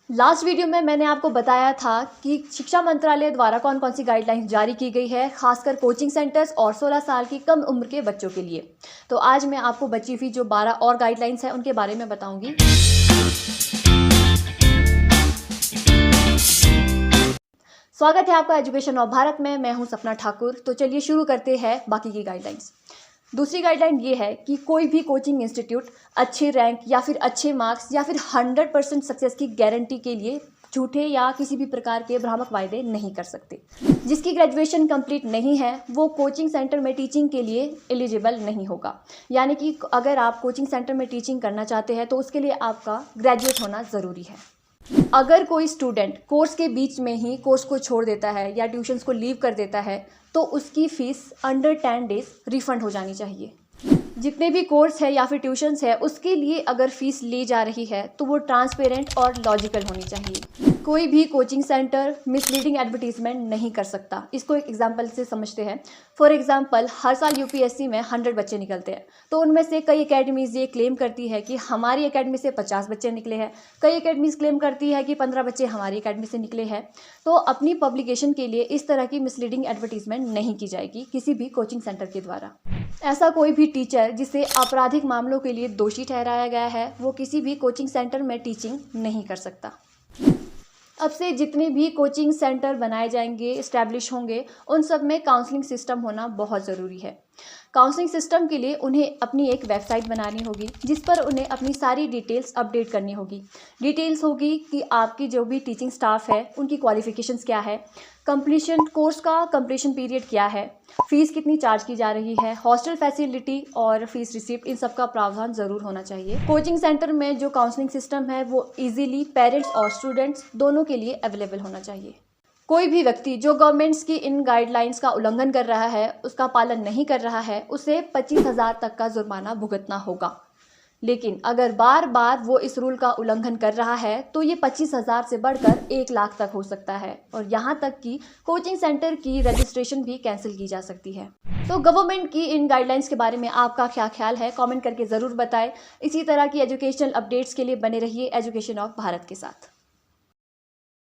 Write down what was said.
Last video में मैंने आपको बताया था कि शिक्षा मंत्रालय द्वारा कौन कौन सी गाइडलाइंस जारी की गई है, खासकर कोचिंग सेंटर्स और 16 साल की कम उम्र के बच्चों के लिए। तो आज मैं आपको बची हुई जो 12 और गाइडलाइंस हैं उनके बारे में बताऊंगी। स्वागत है आपका एजुकेशन ऑफ भारत में। मैं हूं सपना ठाकुर। तो चलिए शुरू करते हैं बाकी की गाइडलाइंस। दूसरी गाइडलाइन ये है कि कोई भी कोचिंग इंस्टीट्यूट अच्छे रैंक या फिर अच्छे मार्क्स या फिर 100% सक्सेस की गारंटी के लिए झूठे या किसी भी प्रकार के भ्रामक वायदे नहीं कर सकते। जिसकी ग्रेजुएशन कंप्लीट नहीं है वो कोचिंग सेंटर में टीचिंग के लिए एलिजिबल नहीं होगा। यानी कि अगर आप कोचिंग सेंटर में टीचिंग करना चाहते हैं तो उसके लिए आपका ग्रेजुएट होना ज़रूरी है। अगर कोई स्टूडेंट कोर्स के बीच में ही कोर्स को छोड़ देता है या ट्यूशन्स को लीव कर देता है तो उसकी फ़ीस अंडर 10 डेज रिफ़ंड हो जानी चाहिए। जितने भी कोर्स है या फिर ट्यूशन्स है उसके लिए अगर फ़ीस ली जा रही है तो वो ट्रांसपेरेंट और लॉजिकल होनी चाहिए। कोई भी कोचिंग सेंटर मिसलीडिंग एडवर्टीजमेंट नहीं कर सकता। इसको एक एग्जांपल से समझते हैं। फॉर एग्जांपल, हर साल यूपीएससी में 100 बच्चे निकलते हैं तो उनमें से कई एकेडमीज़ ये क्लेम करती है कि हमारी एकेडमी से 50 बच्चे निकले हैं, कई एकेडमीज़ क्लेम करती है कि 15 बच्चे हमारी एकेडमी से निकले हैं। तो अपनी पब्लिकेशन के लिए इस तरह की मिसलीडिंग एडवर्टीजमेंट नहीं की जाएगी किसी भी कोचिंग सेंटर के द्वारा। ऐसा कोई भी टीचर जिसे आपराधिक मामलों के लिए दोषी ठहराया गया है वो किसी भी कोचिंग सेंटर में टीचिंग नहीं कर सकता। अब से जितने भी कोचिंग सेंटर बनाए जाएंगे, इस्टेब्लिश होंगे, उन सब में काउंसलिंग सिस्टम होना बहुत ज़रूरी है। काउंसलिंग सिस्टम के लिए उन्हें अपनी एक वेबसाइट बनानी होगी जिस पर उन्हें अपनी सारी डिटेल्स अपडेट करनी होगी। डिटेल्स होगी कि आपकी जो भी टीचिंग स्टाफ है उनकी क्वालिफ़िकेशंस क्या है, कोर्स का कंप्लीशन पीरियड क्या है, फ़ीस कितनी चार्ज की जा रही है, हॉस्टल फैसिलिटी और फीस रिसिप्ट, इन सब का प्रावधान ज़रूर होना चाहिए। कोचिंग सेंटर में जो काउंसलिंग सिस्टम है वो ईजिली पेरेंट्स और स्टूडेंट्स दोनों के लिए अवेलेबल होना चाहिए। कोई भी व्यक्ति जो गवर्नमेंट्स की इन गाइडलाइंस का उल्लंघन कर रहा है, उसका पालन नहीं कर रहा है, उसे 25,000 तक का जुर्माना भुगतना होगा। लेकिन अगर बार बार वो इस रूल का उल्लंघन कर रहा है तो ये 25,000 से बढ़कर 1 लाख तक हो सकता है और यहाँ तक कि कोचिंग सेंटर की रजिस्ट्रेशन भी कैंसिल की जा सकती है। तो गवर्नमेंट की इन गाइडलाइंस के बारे में आपका क्या ख्याल है, कमेंट करके ज़रूर बताएं। इसी तरह की एजुकेशनल अपडेट्स के लिए बने रहिए एजुकेशन ऑफ भारत के साथ।